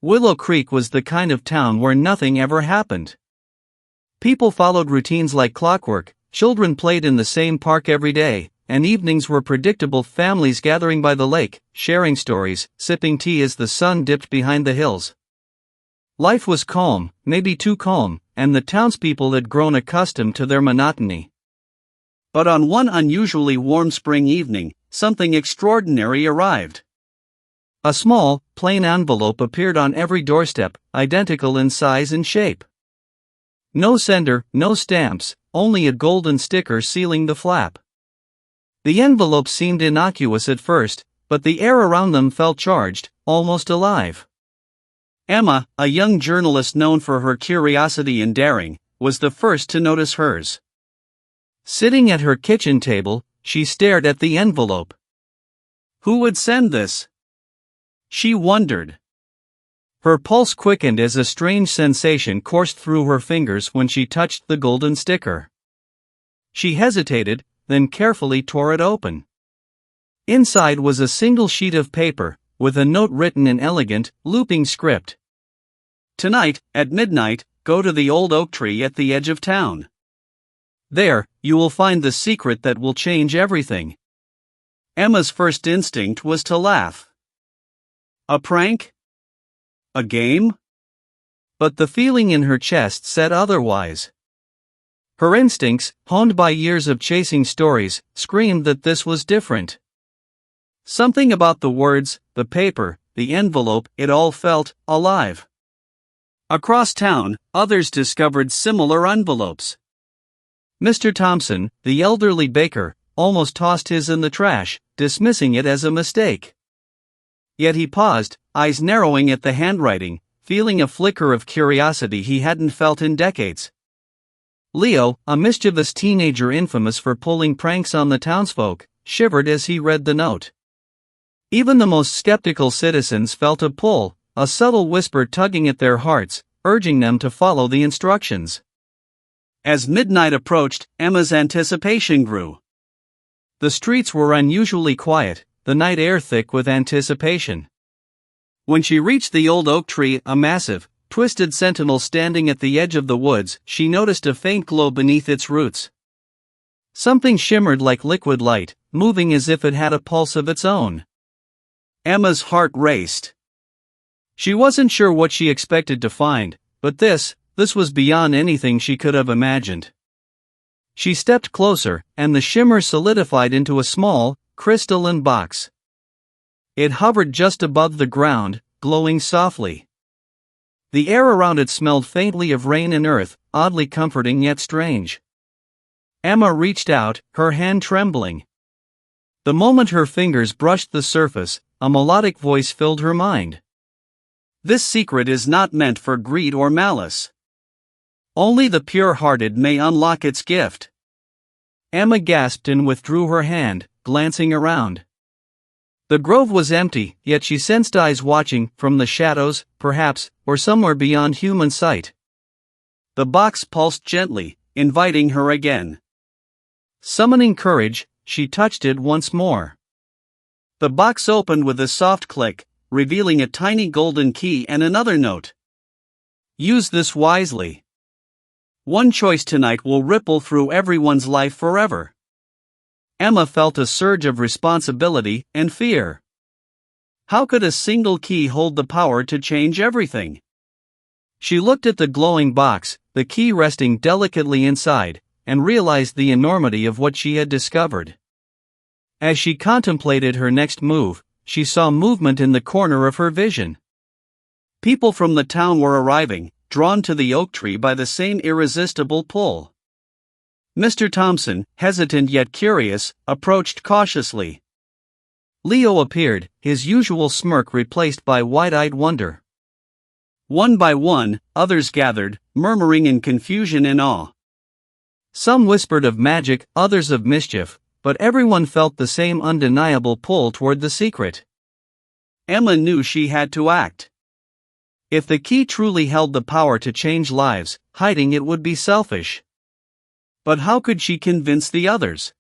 Willow Creek was the kind of town where nothing ever happened. People followed routines like clockwork, children played in the same park every day, and evenings were predictable, families gathering by the lake, sharing stories, sipping tea as the sun dipped behind the hills. Life was calm, maybe too calm, and the townspeople had grown accustomed to their monotony. But on one unusually warm spring evening, something extraordinary arrived. A small, plain envelope appeared on every doorstep, identical in size and shape. No sender, no stamps, only a golden sticker sealing the flap. The envelope seemed innocuous at first, but the air around them felt charged, almost alive. Emma, a young journalist known for her curiosity and daring, was the first to notice hers. Sitting at her kitchen table, she stared at the envelope. Who would send this? She wondered. Her pulse quickened as a strange sensation coursed through her fingers when she touched the golden sticker. She hesitated, then carefully tore it open. Inside was a single sheet of paper, with a note written in elegant, looping script. Tonight, at midnight, go to the old oak tree at the edge of town. There, you will find the secret that will change everything. Emma's first instinct was to laugh. A prank? A game? But the feeling in her chest said otherwise. Her instincts, honed by years of chasing stories, screamed that this was different. Something about the words, the paper, the envelope, it all felt alive. Across town, others discovered similar envelopes. Mr. Thompson, the elderly baker, almost tossed his in the trash, dismissing it as a mistake. Yet he paused, eyes narrowing at the handwriting, feeling a flicker of curiosity he hadn't felt in decades. Leo, a mischievous teenager infamous for pulling pranks on the townsfolk, shivered as he read the note. Even the most skeptical citizens felt a pull, a subtle whisper tugging at their hearts, urging them to follow the instructions. As midnight approached, Emma's anticipation grew. The streets were unusually quiet, the night air thick with anticipation. When she reached the old oak tree, a massive, twisted sentinel standing at the edge of the woods, she noticed a faint glow beneath its roots. Something shimmered like liquid light, moving as if it had a pulse of its own. Emma's heart raced. She wasn't sure what she expected to find, but this was beyond anything she could have imagined. She stepped closer, and the shimmer solidified into a small, crystalline box. It hovered just above the ground, glowing softly. The air around it smelled faintly of rain and earth, oddly comforting yet strange. Emma reached out, her hand trembling. The moment her fingers brushed the surface, a melodic voice filled her mind. This secret is not meant for greed or malice. Only the pure-hearted may unlock its gift. Emma gasped and withdrew her hand, glancing around. The grove was empty, yet she sensed eyes watching, from the shadows, perhaps, or somewhere beyond human sight. The box pulsed gently, inviting her again. Summoning courage, she touched it once more. The box opened with a soft click, revealing a tiny golden key and another note. Use this wisely. One choice tonight will ripple through everyone's life forever. Emma felt a surge of responsibility and fear. How could a single key hold the power to change everything? She looked at the glowing box, the key resting delicately inside, and realized the enormity of what she had discovered. As she contemplated her next move, she saw movement in the corner of her vision. People from the town were arriving, drawn to the oak tree by the same irresistible pull. Mr. Thompson, hesitant yet curious, approached cautiously. Leo appeared, his usual smirk replaced by wide-eyed wonder. One by one, others gathered, murmuring in confusion and awe. Some whispered of magic, others of mischief, but everyone felt the same undeniable pull toward the secret. Emma knew she had to act. If the key truly held the power to change lives, hiding it would be selfish. But how could she convince the others?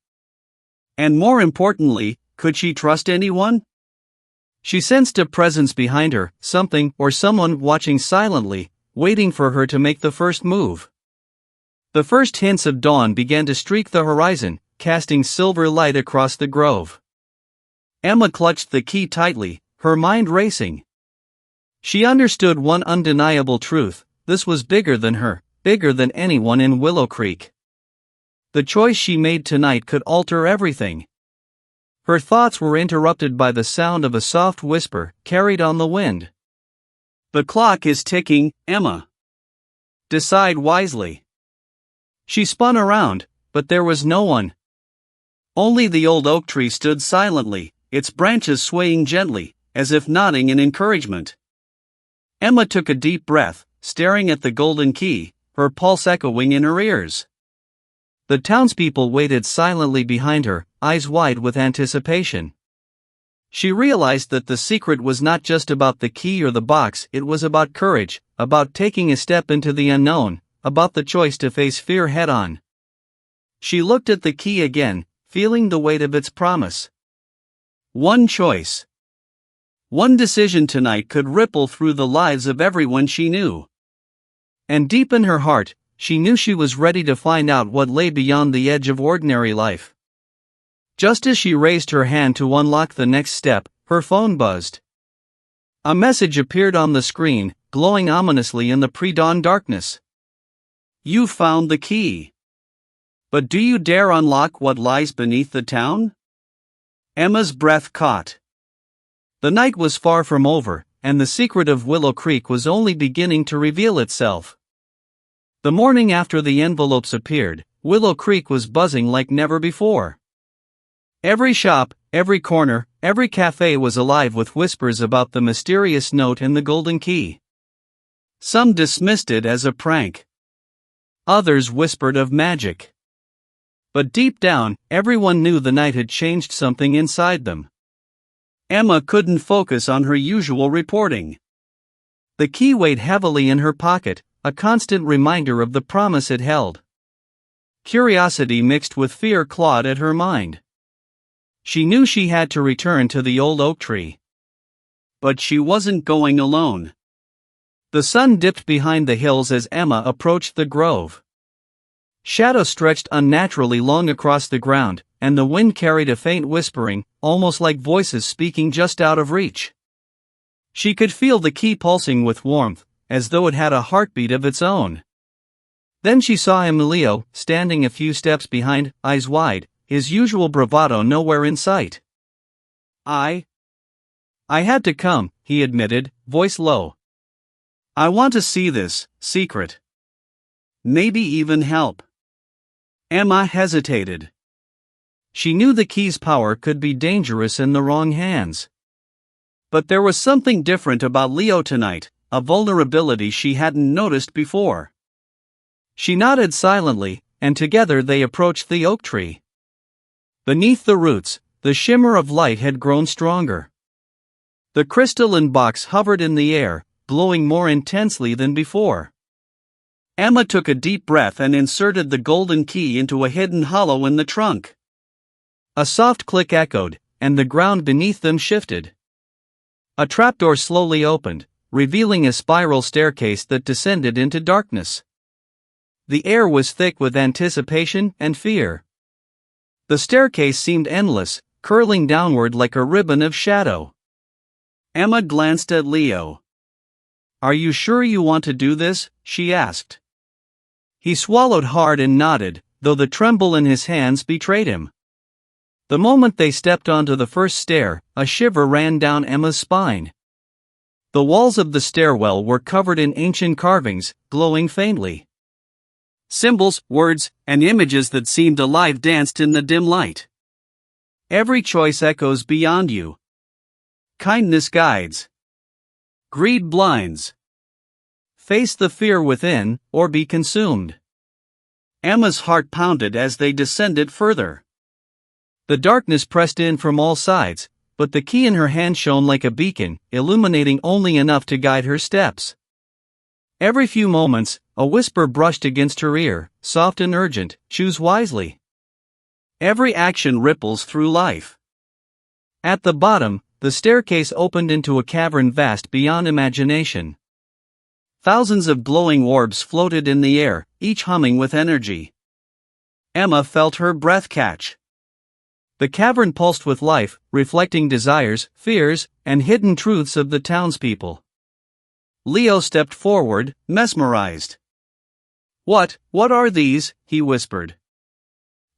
And more importantly, could she trust anyone? She sensed a presence behind her, something or someone watching silently, waiting for her to make the first move. The first hints of dawn began to streak the horizon, casting silver light across the grove. Emma clutched the key tightly, her mind racing. She understood one undeniable truth: this was bigger than her, bigger than anyone in Willow Creek. The choice she made tonight could alter everything. Her thoughts were interrupted by the sound of a soft whisper, carried on the wind. "The clock is ticking, Emma. Decide wisely." She spun around, but there was no one. Only the old oak tree stood silently, its branches swaying gently, as if nodding in encouragement. Emma took a deep breath, staring at the golden key, her pulse echoing in her ears. The townspeople waited silently behind her, eyes wide with anticipation. She realized that the secret was not just about the key or the box, it was about courage, about taking a step into the unknown, about the choice to face fear head-on. She looked at the key again, feeling the weight of its promise. One choice. One decision tonight could ripple through the lives of everyone she knew. And deep in her heart, she knew she was ready to find out what lay beyond the edge of ordinary life. Just as she raised her hand to unlock the next step, her phone buzzed. A message appeared on the screen, glowing ominously in the pre-dawn darkness. "You found the key. But do you dare unlock what lies beneath the town?" Emma's breath caught. The night was far from over, and the secret of Willow Creek was only beginning to reveal itself. The morning after the envelopes appeared, Willow Creek was buzzing like never before. Every shop, every corner, every cafe was alive with whispers about the mysterious note in the golden key. Some dismissed it as a prank. Others whispered of magic. But deep down, everyone knew the night had changed something inside them. Emma couldn't focus on her usual reporting. The key weighed heavily in her pocket, a constant reminder of the promise it held. Curiosity mixed with fear clawed at her mind. She knew she had to return to the old oak tree. But she wasn't going alone. The sun dipped behind the hills as Emma approached the grove. Shadows stretched unnaturally long across the ground, and the wind carried a faint whispering, almost like voices speaking just out of reach. She could feel the key pulsing with warmth, as though it had a heartbeat of its own. Then she saw Emilio, standing a few steps behind, eyes wide, his usual bravado nowhere in sight. I had to come," he admitted, voice low. "I want to see this secret. Maybe even help." Emma hesitated. She knew the key's power could be dangerous in the wrong hands. But there was something different about Leo tonight, a vulnerability she hadn't noticed before. She nodded silently, and together they approached the oak tree. Beneath the roots, the shimmer of light had grown stronger. The crystalline box hovered in the air, glowing more intensely than before. Emma took a deep breath and inserted the golden key into a hidden hollow in the trunk. A soft click echoed, and the ground beneath them shifted. A trapdoor slowly opened, revealing a spiral staircase that descended into darkness. The air was thick with anticipation and fear. The staircase seemed endless, curling downward like a ribbon of shadow. Emma glanced at Leo. "Are you sure you want to do this?" she asked. He swallowed hard and nodded, though the tremble in his hands betrayed him. The moment they stepped onto the first stair, a shiver ran down Emma's spine. The walls of the stairwell were covered in ancient carvings, glowing faintly. Symbols, words, and images that seemed alive danced in the dim light. Every choice echoes beyond you. Kindness guides. Greed blinds. Face the fear within, or be consumed. Emma's heart pounded as they descended further. The darkness pressed in from all sides, but the key in her hand shone like a beacon, illuminating only enough to guide her steps. Every few moments, a whisper brushed against her ear, soft and urgent: "Choose wisely." Every action ripples through life. At the bottom, the staircase opened into a cavern vast beyond imagination. Thousands of glowing orbs floated in the air, each humming with energy. Emma felt her breath catch. The cavern pulsed with life, reflecting desires, fears, and hidden truths of the townspeople. Leo stepped forward, mesmerized. What are these?" he whispered.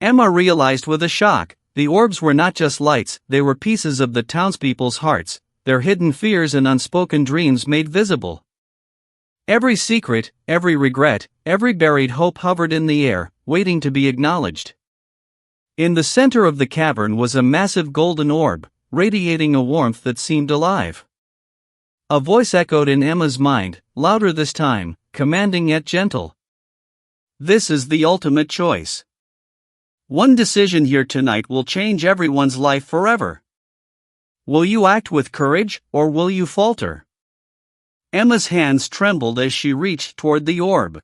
Emma realized with a shock, the orbs were not just lights, they were pieces of the townspeople's hearts, their hidden fears and unspoken dreams made visible. Every secret, every regret, every buried hope hovered in the air, waiting to be acknowledged. In the center of the cavern was a massive golden orb, radiating a warmth that seemed alive. A voice echoed in Emma's mind, louder this time, commanding yet gentle. "This is the ultimate choice. One decision here tonight will change everyone's life forever. Will you act with courage, or will you falter?" Emma's hands trembled as she reached toward the orb.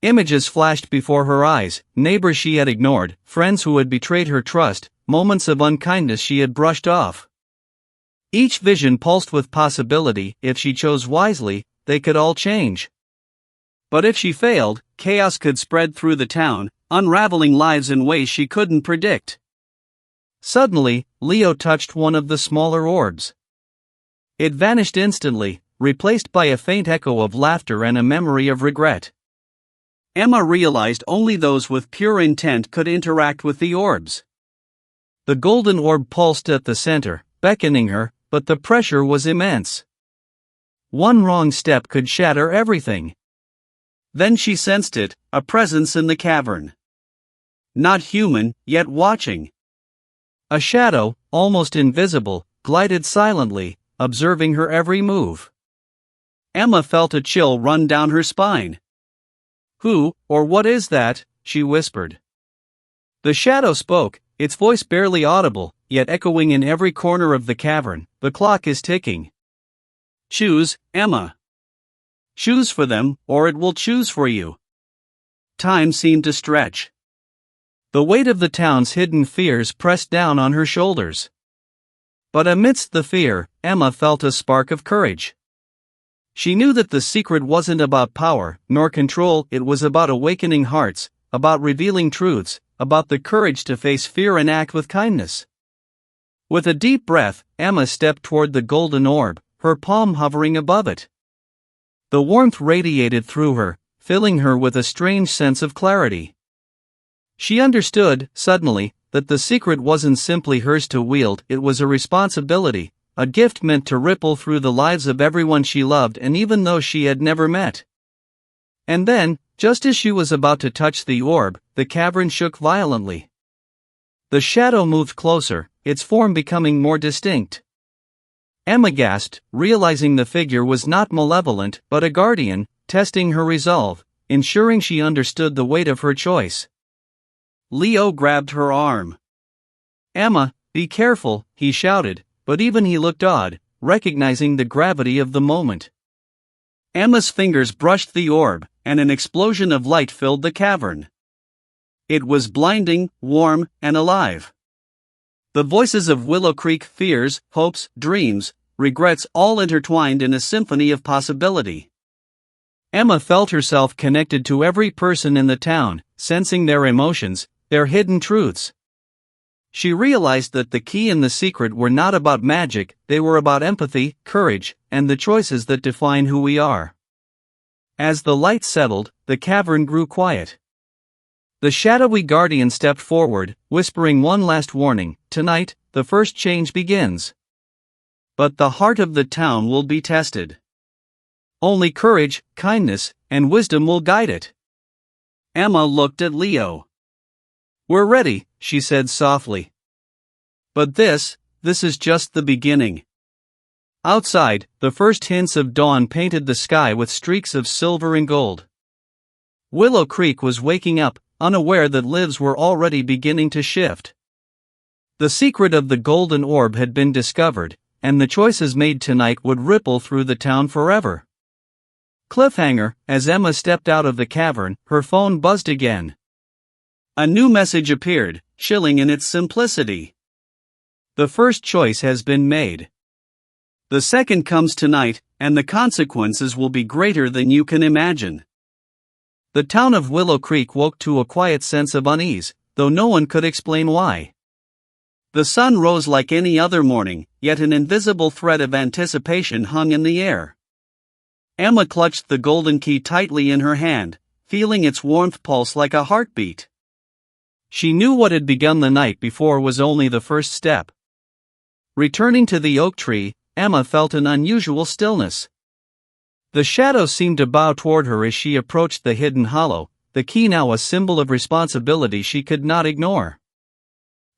Images flashed before her eyes, neighbors she had ignored, friends who had betrayed her trust, moments of unkindness she had brushed off. Each vision pulsed with possibility. If she chose wisely, they could all change. But if she failed, chaos could spread through the town, unraveling lives in ways she couldn't predict. Suddenly, Leo touched one of the smaller orbs. It vanished instantly, replaced by a faint echo of laughter and a memory of regret. Emma realized only those with pure intent could interact with the orbs. The golden orb pulsed at the center, beckoning her, but the pressure was immense. One wrong step could shatter everything. Then she sensed it, a presence in the cavern. Not human, yet watching. A shadow, almost invisible, glided silently, observing her every move. Emma felt a chill run down her spine. "Who, or what is that?" she whispered. The shadow spoke, its voice barely audible, yet echoing in every corner of the cavern. "The clock is ticking. Choose, Emma. Choose for them, or it will choose for you." Time seemed to stretch. The weight of the town's hidden fears pressed down on her shoulders. But amidst the fear, Emma felt a spark of courage. She knew that the secret wasn't about power, nor control, it was about awakening hearts, about revealing truths, about the courage to face fear and act with kindness. With a deep breath, Emma stepped toward the golden orb, her palm hovering above it. The warmth radiated through her, filling her with a strange sense of clarity. She understood, suddenly, that the secret wasn't simply hers to wield, it was a responsibility, a gift meant to ripple through the lives of everyone she loved and even those she had never met. And then, just as she was about to touch the orb, the cavern shook violently. The shadow moved closer, its form becoming more distinct. Emma gasped, realizing the figure was not malevolent but a guardian, testing her resolve, ensuring she understood the weight of her choice. Leo grabbed her arm. "Emma, be careful," he shouted, but even he looked odd, recognizing the gravity of the moment. Emma's fingers brushed the orb, and an explosion of light filled the cavern. It was blinding, warm, and alive. The voices of Willow Creek, fears, hopes, dreams, regrets all intertwined in a symphony of possibility. Emma felt herself connected to every person in the town, sensing their emotions, their hidden truths. She realized that the key and the secret were not about magic, they were about empathy, courage, and the choices that define who we are. As the light settled, the cavern grew quiet. The shadowy guardian stepped forward, whispering one last warning: "Tonight, the first change begins. But the heart of the town will be tested. Only courage, kindness, and wisdom will guide it." Emma looked at Leo. "We're ready," she said softly. "But this is just the beginning." Outside, the first hints of dawn painted the sky with streaks of silver and gold. Willow Creek was waking up, unaware that lives were already beginning to shift. The secret of the golden orb had been discovered, and the choices made tonight would ripple through the town forever. Cliffhanger: as Emma stepped out of the cavern, her phone buzzed again. A new message appeared, chilling in its simplicity. The first choice has been made. The second comes tonight, and the consequences will be greater than you can imagine. The town of Willow Creek woke to a quiet sense of unease, though no one could explain why. The sun rose like any other morning, yet an invisible thread of anticipation hung in the air. Emma clutched the golden key tightly in her hand, feeling its warmth pulse like a heartbeat. She knew what had begun the night before was only the first step. Returning to the oak tree, Emma felt an unusual stillness. The shadows seemed to bow toward her as she approached the hidden hollow, the key now a symbol of responsibility she could not ignore.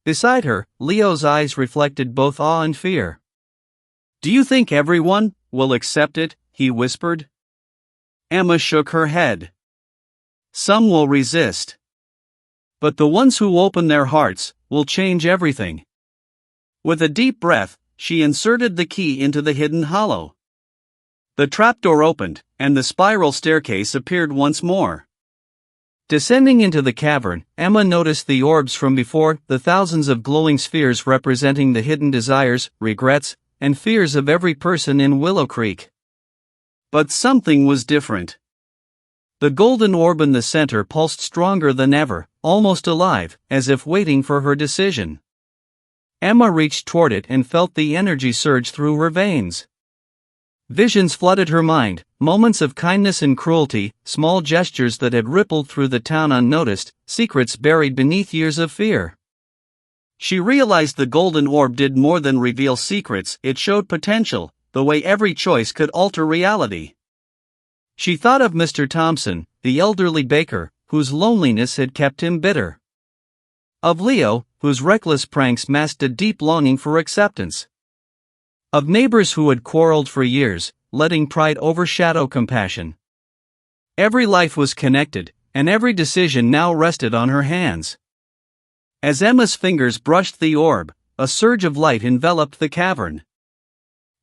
Beside her, Leo's eyes reflected both awe and fear. "Do you think everyone will accept it?" he whispered. Emma shook her head. "Some will resist. But the ones who open their hearts will change everything." With a deep breath, she inserted the key into the hidden hollow. The trapdoor opened, and the spiral staircase appeared once more. Descending into the cavern, Emma noticed the orbs from before, the thousands of glowing spheres representing the hidden desires, regrets, and fears of every person in Willow Creek. But something was different. The golden orb in the center pulsed stronger than ever, almost alive, as if waiting for her decision. Emma reached toward it and felt the energy surge through her veins. Visions flooded her mind, moments of kindness and cruelty, small gestures that had rippled through the town unnoticed, secrets buried beneath years of fear. She realized the golden orb did more than reveal secrets, it showed potential, the way every choice could alter reality. She thought of Mr. Thompson, the elderly baker, whose loneliness had kept him bitter. Of Leo, whose reckless pranks masked a deep longing for acceptance. Of neighbors who had quarreled for years, letting pride overshadow compassion. Every life was connected, and every decision now rested on her hands. As Emma's fingers brushed the orb, a surge of light enveloped the cavern.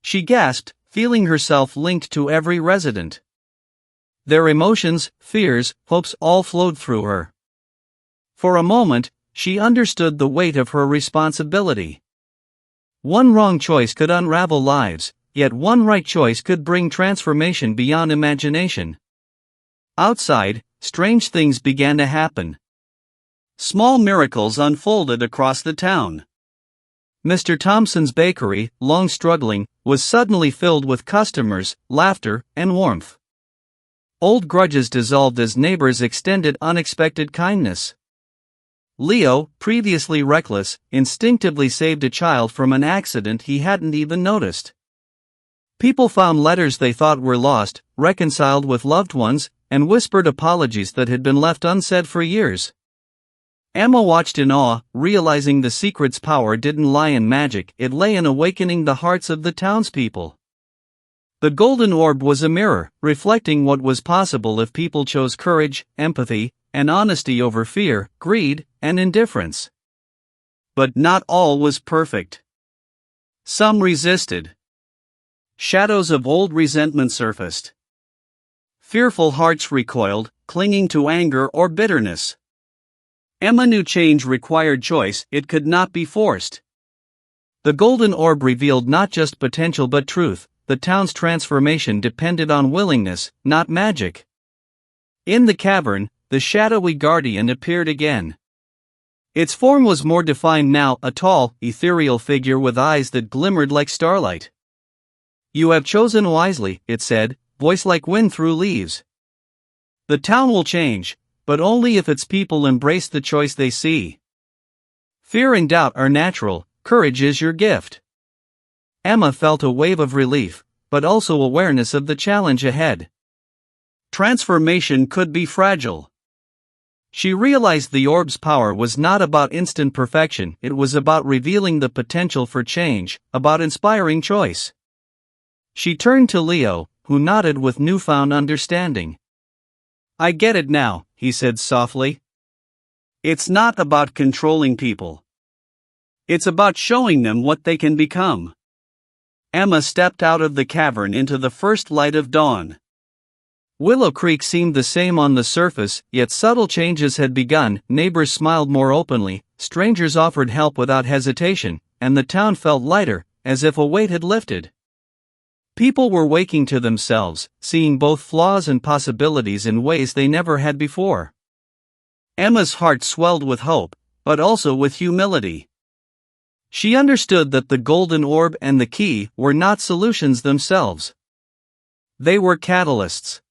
She gasped, feeling herself linked to every resident. Their emotions, fears, hopes all flowed through her. For a moment, she understood the weight of her responsibility. One wrong choice could unravel lives, yet one right choice could bring transformation beyond imagination. Outside, strange things began to happen. Small miracles unfolded across the town. Mr. Thompson's bakery, long struggling, was suddenly filled with customers, laughter, and warmth. Old grudges dissolved as neighbors extended unexpected kindness. Leo, previously reckless, instinctively saved a child from an accident he hadn't even noticed. People found letters they thought were lost, reconciled with loved ones, and whispered apologies that had been left unsaid for years. Emma watched in awe, realizing the secret's power didn't lie in magic, it lay in awakening the hearts of the townspeople. The golden orb was a mirror, reflecting what was possible if people chose courage, empathy, and honesty over fear, greed, and indifference. But not all was perfect. Some resisted. Shadows of old resentment surfaced. Fearful hearts recoiled, clinging to anger or bitterness. Emma knew change required choice, it could not be forced. The golden orb revealed not just potential but truth. The town's transformation depended on willingness, not magic. In the cavern, the shadowy guardian appeared again. Its form was more defined now, a tall, ethereal figure with eyes that glimmered like starlight. "You have chosen wisely," it said, voice like wind through leaves. "The town will change, but only if its people embrace the choice they see. Fear and doubt are natural, courage is your gift." Emma felt a wave of relief, but also awareness of the challenge ahead. Transformation could be fragile. She realized the orb's power was not about instant perfection, it was about revealing the potential for change, about inspiring choice. She turned to Leo, who nodded with newfound understanding. "I get it now," he said softly. "It's not about controlling people. It's about showing them what they can become." Emma stepped out of the cavern into the first light of dawn. Willow Creek seemed the same on the surface, yet subtle changes had begun. Neighbors smiled more openly, strangers offered help without hesitation, and the town felt lighter, as if a weight had lifted. People were waking to themselves, seeing both flaws and possibilities in ways they never had before. Emma's heart swelled with hope, but also with humility. She understood that the golden orb and the key were not solutions themselves. They were catalysts.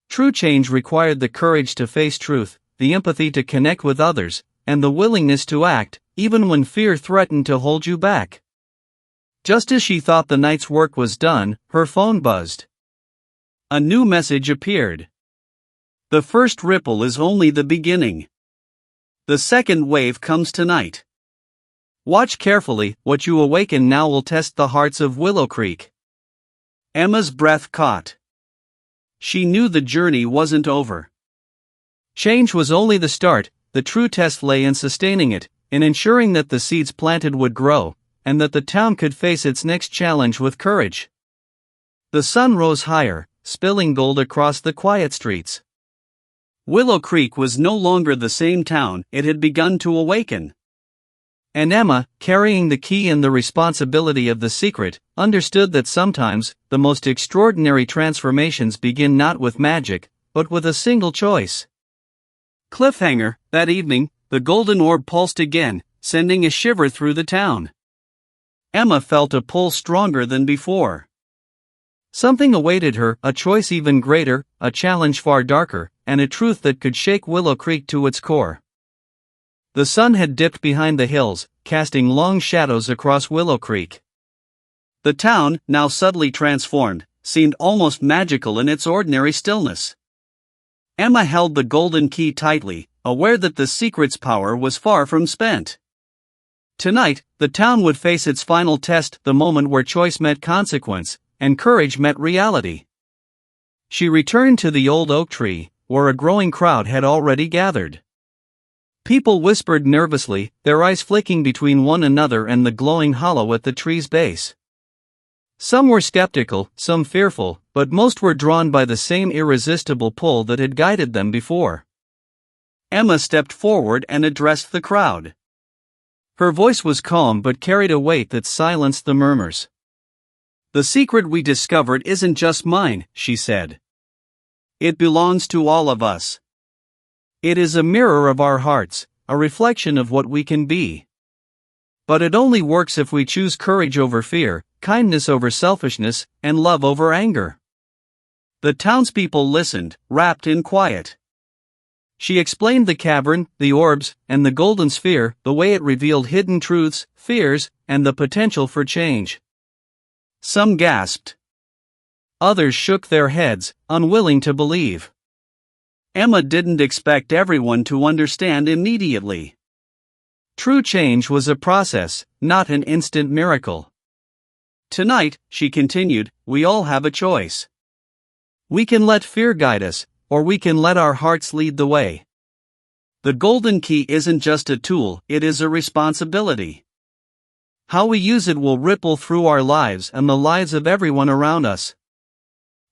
True change required the courage to face truth, the empathy to connect with others, and the willingness to act, even when fear threatened to hold you back. Just as she thought the night's work was done, her phone buzzed. A new message appeared. The first ripple is only the beginning. The second wave comes tonight. Watch carefully, what you awaken now will test the hearts of Willow Creek. Emma's breath caught. She knew the journey wasn't over. Change was only the start. The true test lay in sustaining it, in ensuring that the seeds planted would grow, and that the town could face its next challenge with courage. The sun rose higher, spilling gold across the quiet streets. Willow Creek was no longer the same town it had begun to awaken. And Emma, carrying the key and the responsibility of the secret, understood that sometimes, the most extraordinary transformations begin not with magic, but with a single choice. Cliffhanger, that evening, the golden orb pulsed again, sending a shiver through the town. Emma felt a pull stronger than before. Something awaited her, a choice even greater, a challenge far darker, and a truth that could shake Willow Creek to its core. The sun had dipped behind the hills, casting long shadows across Willow Creek. The town, now subtly transformed, seemed almost magical in its ordinary stillness. Emma held the golden key tightly, aware that the secret's power was far from spent. Tonight, the town would face its final test, the moment where choice met consequence, and courage met reality. She returned to the old oak tree, where a growing crowd had already gathered. People whispered nervously, their eyes flicking between one another and the glowing hollow at the tree's base. Some were skeptical, some fearful, but most were drawn by the same irresistible pull that had guided them before. Emma stepped forward and addressed the crowd. Her voice was calm but carried a weight that silenced the murmurs. "The secret we discovered isn't just mine," she said. "It belongs to all of us. It is a mirror of our hearts, a reflection of what we can be. But it only works if we choose courage over fear, kindness over selfishness, and love over anger." The townspeople listened, wrapped in quiet. She explained the cavern, the orbs, and the golden sphere, the way it revealed hidden truths, fears, and the potential for change. Some gasped. Others shook their heads, unwilling to believe. Emma didn't expect everyone to understand immediately. True change was a process, not an instant miracle. "Tonight," she continued, "we all have a choice. We can let fear guide us, or we can let our hearts lead the way. The golden key isn't just a tool, it is a responsibility. How we use it will ripple through our lives and the lives of everyone around us."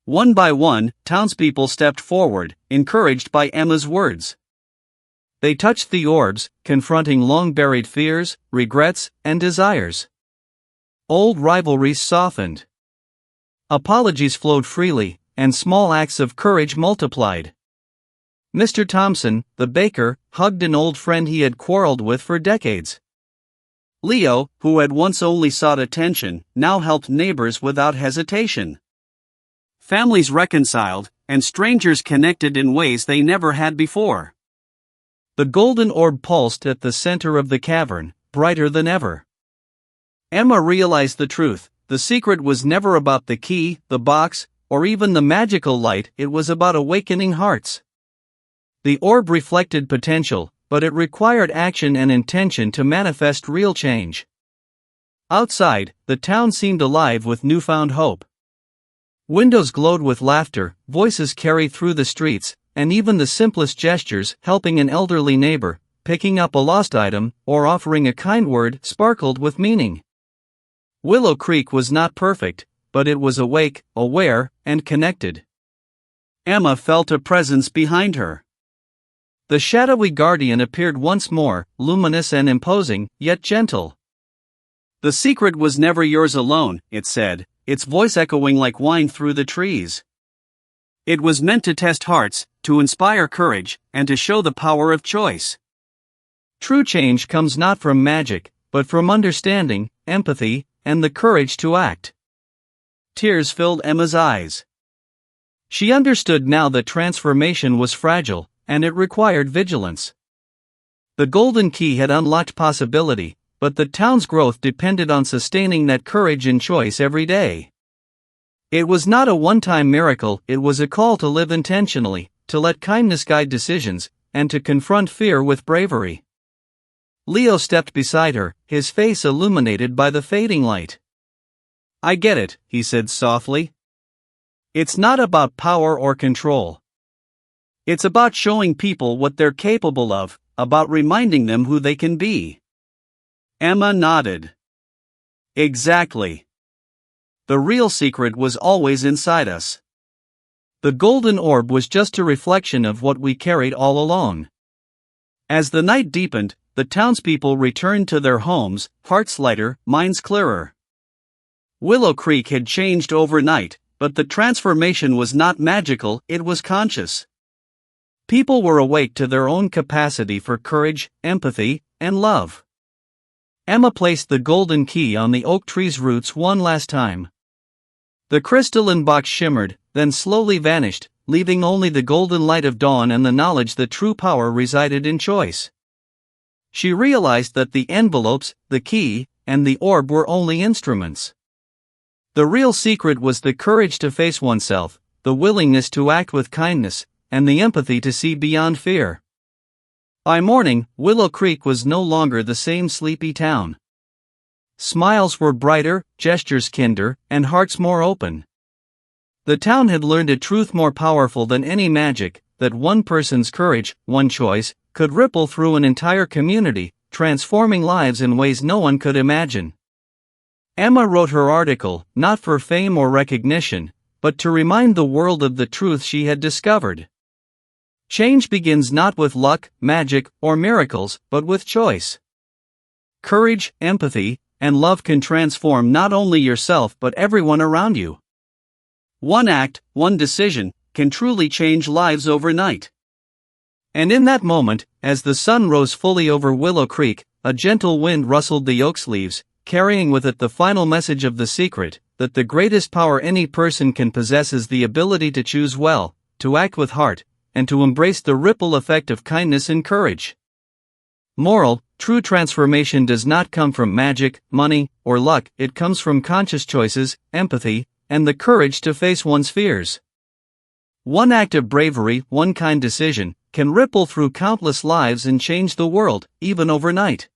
One by one, townspeople stepped forward, encouraged by Emma's words. They touched the orbs, confronting long-buried fears, regrets, and desires. Old rivalries softened. Apologies flowed freely, and small acts of courage multiplied. Mr. Thompson, the baker, hugged an old friend he had quarreled with for decades. Leo, who had once only sought attention, now helped neighbors without hesitation. Families reconciled, and strangers connected in ways they never had before. The golden orb pulsed at the center of the cavern, brighter than ever. Emma realized the truth. The secret was never about the key, the box, or even the magical light, it was about awakening hearts. The orb reflected potential, but it required action and intention to manifest real change. Outside, the town seemed alive with newfound hope. Windows glowed with laughter, voices carried through the streets, and even the simplest gestures, helping an elderly neighbor, picking up a lost item, or offering a kind word, sparkled with meaning. Willow Creek was not perfect, but it was awake, aware, and connected. Emma felt a presence behind her. The shadowy guardian appeared once more, luminous and imposing, yet gentle. The secret was never yours alone, it said, its voice echoing like wine through the trees. It was meant to test hearts, to inspire courage, and to show the power of choice. True change comes not from magic, but from understanding, empathy, and the courage to act. Tears filled Emma's eyes. She understood now that transformation was fragile, and it required vigilance. The golden key had unlocked possibility, but the town's growth depended on sustaining that courage and choice every day. It was not a one-time miracle, it was a call to live intentionally, to let kindness guide decisions, and to confront fear with bravery. Leo stepped beside her, his face illuminated by the fading light. "I get it," he said softly. "It's not about power or control. It's about showing people what they're capable of, about reminding them who they can be." Emma nodded. "Exactly. The real secret was always inside us. The golden orb was just a reflection of what we carried all along." As the night deepened, the townspeople returned to their homes, hearts lighter, minds clearer. Willow Creek had changed overnight, but the transformation was not magical, it was conscious. People were awake to their own capacity for courage, empathy, and love. Emma placed the golden key on the oak tree's roots one last time. The crystalline box shimmered, then slowly vanished, leaving only the golden light of dawn and the knowledge that true power resided in choice. She realized that the envelopes, the key, and the orb were only instruments. The real secret was the courage to face oneself, the willingness to act with kindness, and the empathy to see beyond fear. By morning, Willow Creek was no longer the same sleepy town. Smiles were brighter, gestures kinder, and hearts more open. The town had learned a truth more powerful than any magic, that one person's courage, one choice, could ripple through an entire community, transforming lives in ways no one could imagine. Emma wrote her article, not for fame or recognition, but to remind the world of the truth she had discovered. Change begins not with luck, magic, or miracles, but with choice. Courage, empathy, and love can transform not only yourself but everyone around you. One act, one decision, can truly change lives overnight. And in that moment, as the sun rose fully over Willow Creek, a gentle wind rustled the oak's leaves, carrying with it the final message of the secret, that the greatest power any person can possess is the ability to choose well, to act with heart, and to embrace the ripple effect of kindness and courage. Moral: true transformation does not come from magic, money, or luck, it comes from conscious choices, empathy, and the courage to face one's fears. One act of bravery, one kind decision, can ripple through countless lives and change the world, even overnight.